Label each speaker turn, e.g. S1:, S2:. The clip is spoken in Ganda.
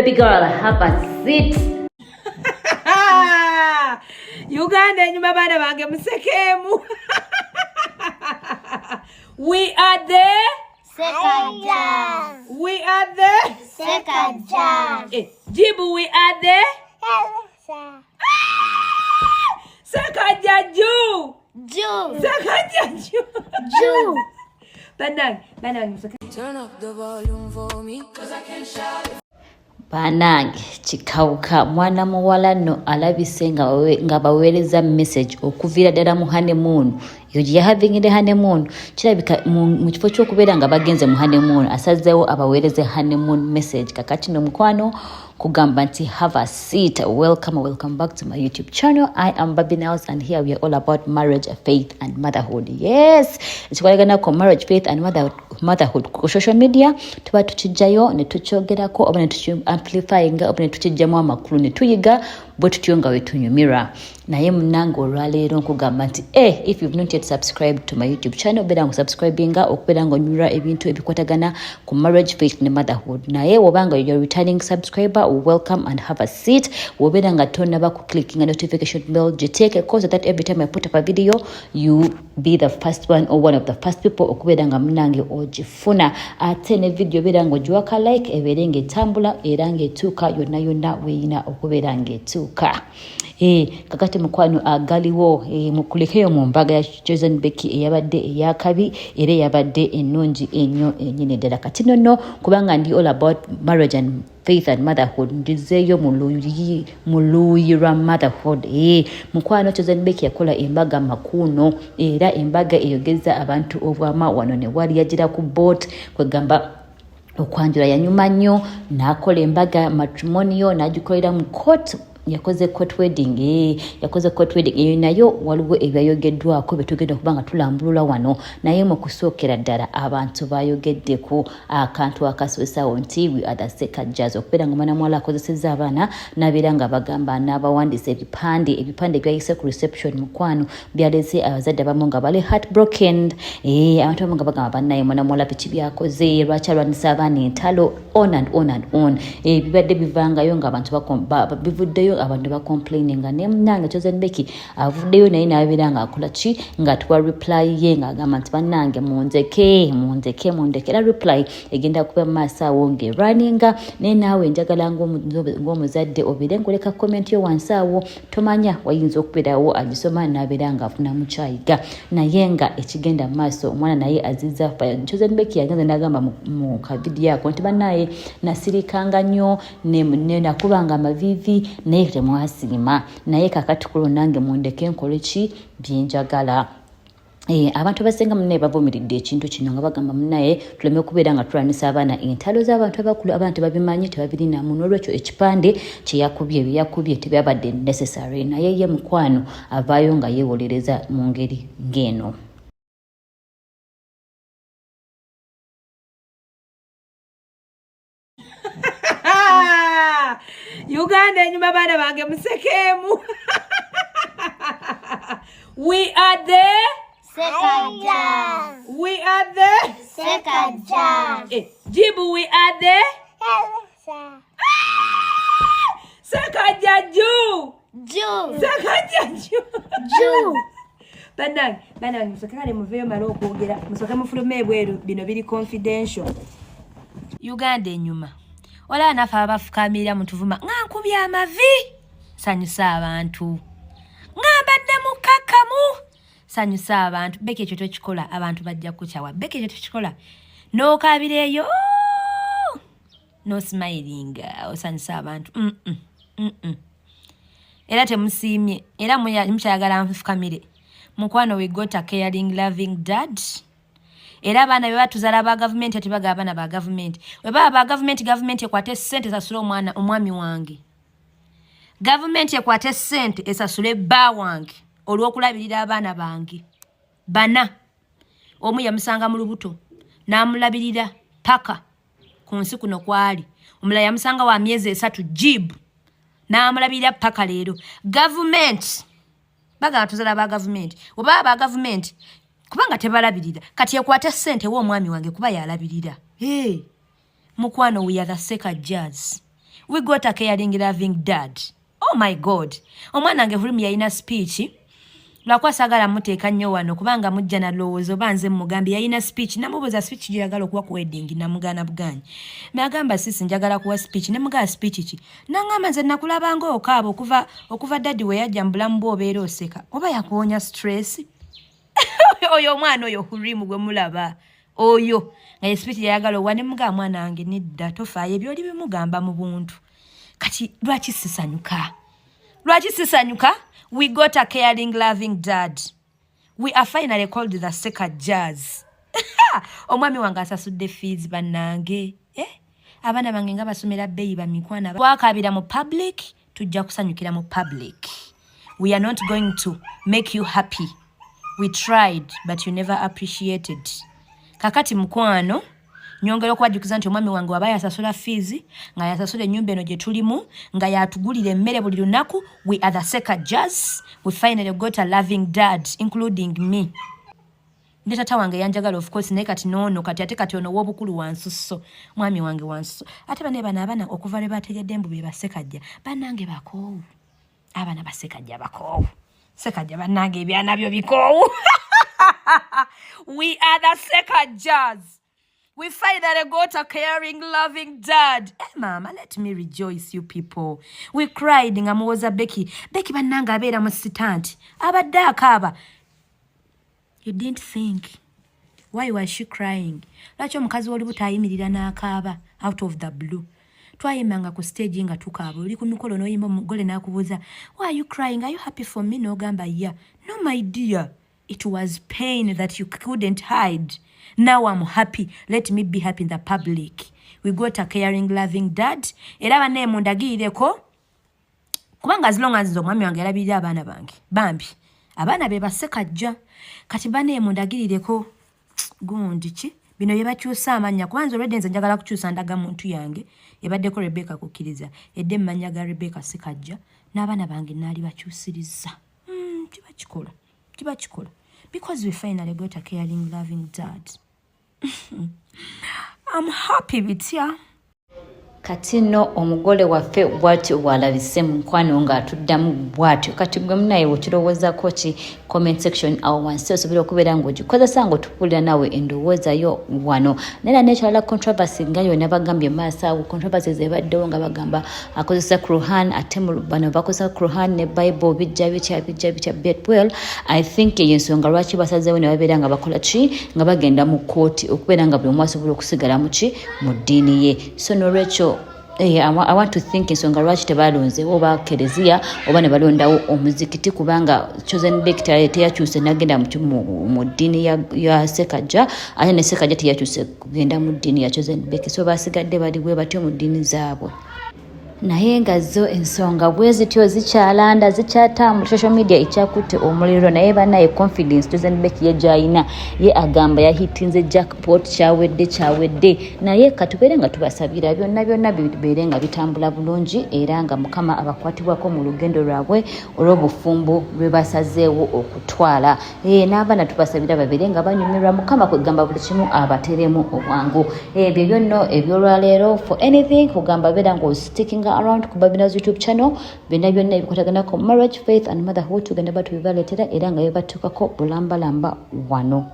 S1: baby girl, have a seat.
S2: Uganda nyuma bana bange musekemu. We are the
S3: second jam.
S2: We are the
S3: Second jam.
S2: Jibu, we are the second jam.
S3: Ju.
S2: Second jam.
S3: Ju.
S2: Banang.
S4: Turn up the volume for me, cause I can shout it.
S1: Banange chikauka mwana muwala no alabise nga baweereza message okuvira ddala mu honeymoon. You're having the honeymoon. Kirabika mu kifo ky'okubeera nga bagenze mu honeymoon asazeewo abaweereze honeymoon message. Kakati no mukwano kugamba nti have a seat. Welcome back to my YouTube channel. I am Baby Nels and here we are all about marriage, faith and motherhood. Yes, ekikolagana ko marriage, faith and motherhood ku social media tuba tukijjayo ne tukyogerako oba ne tukiamplifyinga oba ne tukijjamu amakulu ne tuyiga bwe tutyo nga wetunyumira. Naye munange olwaleero nkugamba nti if you've not yet subscribed to my YouTube channel beera ngu subscribinga okubeera nga onyumira ebintu ebikwatagana ku marriage, faith ne motherhood. Naye wobanga you're returning subscriber, welcome and have a seat. Wobeera nga tonaba ku clicking a notification bell giteeke so that every time I put up a video you be the first one or one of the first people okubeera nga munange ogifuna. Ate ne video beera nga ogiwaka like ebeere nga etambula era nga etuuka yonna weeyina okubeera nga etuuka. Kakati mukwano agaliwo mukulekeyo mu mbaga ya Chosen Becky eyabadde eyakabi era eyabadde ennungi ennyo ennyini ddala. Kati nno kubanga ndi all about marriage and faith and motherhood ndizeeyo mu luuyi lwa motherhood. Mukwano Chosen Becky yakola embaga makuno era embaga eyogeza abantu obwama wano ne wali yagira ku boat kwegamba okwanjula yanyuma nnyo n'akola embaga matrimonial n'agikolera mu court. Yakoze court wedding eyo nayo waliwo ebyayogeddwako betugenda kubanga tulambulula wano naye mu kusookera ddala abantu bayogedde ku akantu akasoosawo nti we are the second jazz okubeera nga mwana muwala akozesezza abaana nabeera nga bagamba n'abawandiisa ebipande byayise ku reception mukwano byaleze abazadde abamu nga bali heartbroken. Abantu abamu nga bagamba bannaye mwana muwala biki byakoze lwaki alwanisa abaana entalo on and on. Bibadde bivangayo nga abantu bivuddeyo abantu ba complaining nga ne mnanga Chosen Becky avuddeyo naye nabeera nga akola ki nga tuwa reply ye nga agamba nti bannange munzeke era reply egenda kuba maaso awo ng'erunninga naye naawe njagala ng'omuzadde obeere ngoleka comment yo wansi awo tomanya wayinza okubeerawo agisoma nabeera nga afuna mukyayiga naye nga ekigenda maaso omwana naye azizza Chosen Becky yagenze n'agamba mu kavidiyo ako nti bannaye nasirikanga nnyo ne nakubanga amavivi naye temwasiima naye kakati kulo nange mundeke nkole ki byenjagala. Abantu basenga munnaye bavumiridde ekintu kino nga bagamba munnaye tuleme okubeera nga tulwanisa abaana entalo z'abantu abakulu abantu babimanyi tebabirinamu n'olwekyo ekipande byeyakubye tebyabadde necessary naye ye mukwano avaayo nga yeewolereza mu ngeri ng'eno.
S2: Uganda enyuma bana bange musekemu. We are the
S3: Second jam.
S2: We are the
S3: Second jam.
S2: Jibu, we are the second jam.
S3: Ju.
S2: Second jam.
S3: Ju.
S2: Bana musekale muveyo malo okwogera musoke mufulume ebweru bino biri confidential. Uganda enyuma wala nafa abafukamira mutuvuma ngankubye amavi sanyusa abantu ngambadde mukakamu sanyusa abantu. Beke ekyo tokikola abantu bajja kukyawa. Beke ekyo tokikola n'okabireeyo no smiling osanyusa abantu. Era temusiimye era mukyayagala nfukamire. Mukwano we got a caring loving dad. Era abaana be batuzala ba government ati baga abaana ba government. We ba government ekwate ssente esasule omwami wange. Government ekwate ssente esasule bba wange olw'okulabirira abaana bange. Bana. Omu yamusanga mu lubuto n'amulabirira paka ku nsi kuno kwali. Omulala yamusanga wa myezi 3 jibu n'amulabirira paka leero. Government baga batuzala ba government. Oba ba government kubanga tebalabirira kati ekwata ssente wo omwami wange kuba yalabirira. Mukwano we are the second jazz. We got a caring, loving dad. Oh my God. Omwana wange Vurimi yalina speech. Lwakwa sagala muteeka nnyo wano kubanga mujja na lowoozo banze mugambi yalina speech namubuuza speech gy'ayagala okuwa ku wedding namugaana buganyi. N'agamba sisi njagala kuwa speech ne mugamba speech ki. N'angamba nze nakulabanga okaaba okuva daddy we yajja mu bulamu bwe obeera oseka oba yakuwonya stress. Oyo omwana oyo Vurimi gwe mulaba oyo nga ye speech yayagala owa ne mugamba mwana wange nedda tofaayo ebyoli bimugamba mu buntu. Kati lwaki sisanyuka? We got a caring, loving dad. We are finally called the Seka Jazz. Omwami wange asasudde fees bannange. Abaana bange nga basomera bbeeyi bamikwana. Twakabira mu public, tujja kusanyukira mu public. We are not going to make you happy. We tried, but you never appreciated. Kakati mukwano, nyongera okubajjukiza nti omwami wange waba yasasula fees, nga yasasula ennyumba eno gye tulimu, nga yatugulira emmere buli lunaku. We are the Seka Jazz. We finally got a loving dad, including me. Ne tata wange yanjagala of course, naye kati noono kati ono w'obukulu wansusso. Mwami wange wansusso. Ate abaana okuva lwe bategedde mbu be basekajja. Bannange bakoowu. Abaana basekajja bakoowu. Sekajja bannange ebyana byo bikoowu. We are the Seka Jazz. We finally got a caring, loving dad. Hey, mama, let me rejoice, you people. We cried, ngamuwoza Becky. Becky bannanga abeera mu sitanti. Abadde akaaba. You didn't think. Why was she crying? Lwaki omukazi w'olubuto ayimirira n'akaaba out of the blue? Twayimanga ku stage nga tukaaba. Oli ku mikolo n'oyimba omugole n'akubuuza, why are you crying? Are you happy for me? N'ogamba, yeah. No, my dear. It was pain that you couldn't hide. Now I'm happy. Let me be happy in the public. We got a caring, loving dad. Era bane mundagireko. Kubanga as long as omwami wange alabirira abaana bange. Bambi. Abaana be basekajja. Kati bane mundagireko. Gundi ki? Bino bye bakyusa amanya. Kwanza already nze njagala kukyusa ndaga muntu yange. Ebaddeko Rebecca kukkiriza. Edde mmanya ga Rebecca sekajja. N'abaana bange naali bakyusiriza. Kiba kikola. Because we finally got a caring, loving dad. I'm happy with ya.
S1: Kati no omugole waffe bw'atyo bw'alabise mu nkwano ng'atuddamu bw'atyo. Kati gwe munaye bw'okirowoozaako ki comment section awo wansi osobola okubeera ng'ogikozesa ng'otupuulira nawe endowooza yo wano. Naye n'ekirala controversy nga yonna bagambye maaso awo controversy zebaddewo nga bagamba akozesa Quran ate mu bano bakozesa Quran ne Bible bijja but well I think y'ensonga lwaki basazeewo ne babeera nga bakola ki nga bagenda mu kkooti okubeera nga buli omu asobola okusigala mu ki mu ddiini ye. So n'olwekyo I want to think ensonga lwaki tebalonze oba kereziya oba ne balondawo omuzikiti kubanga Chosen Beck teyakyuse nagenda mu ddiini ya Sekajja ate ne Sekajja teyakyuse kugenda mu ddiini ya Chosen Beck, so basigadde bali bwe batyo mu ddiini zaabwe. Naye nga zo ensonga bwe zityo zikyalanda zikyatambula social media ekyakutte omuliro naye banaye confidence Chosen Beck ye gy'alina ye agamba yahitinze jackpot kyawedde naye katubeere nga tubasabira byonna bibeere nga bitambula bulungi era nga Mukama abakwatibwako mu lugendo lwabwe olw'obufumbo lwe basazeewo okutwala. N'abaana tubasabira babeere nga banyumirwa Mukama kwegamba buli kimu abateremu obwangu. Ebyo byonna ebyolwaleero for anything kugamba beera nga sticking around ku Babina's YouTube channel byonna ebikutaganako marriage, faith and motherhood tugenda batubibaletera era nga byebatukako bulambalamba wano.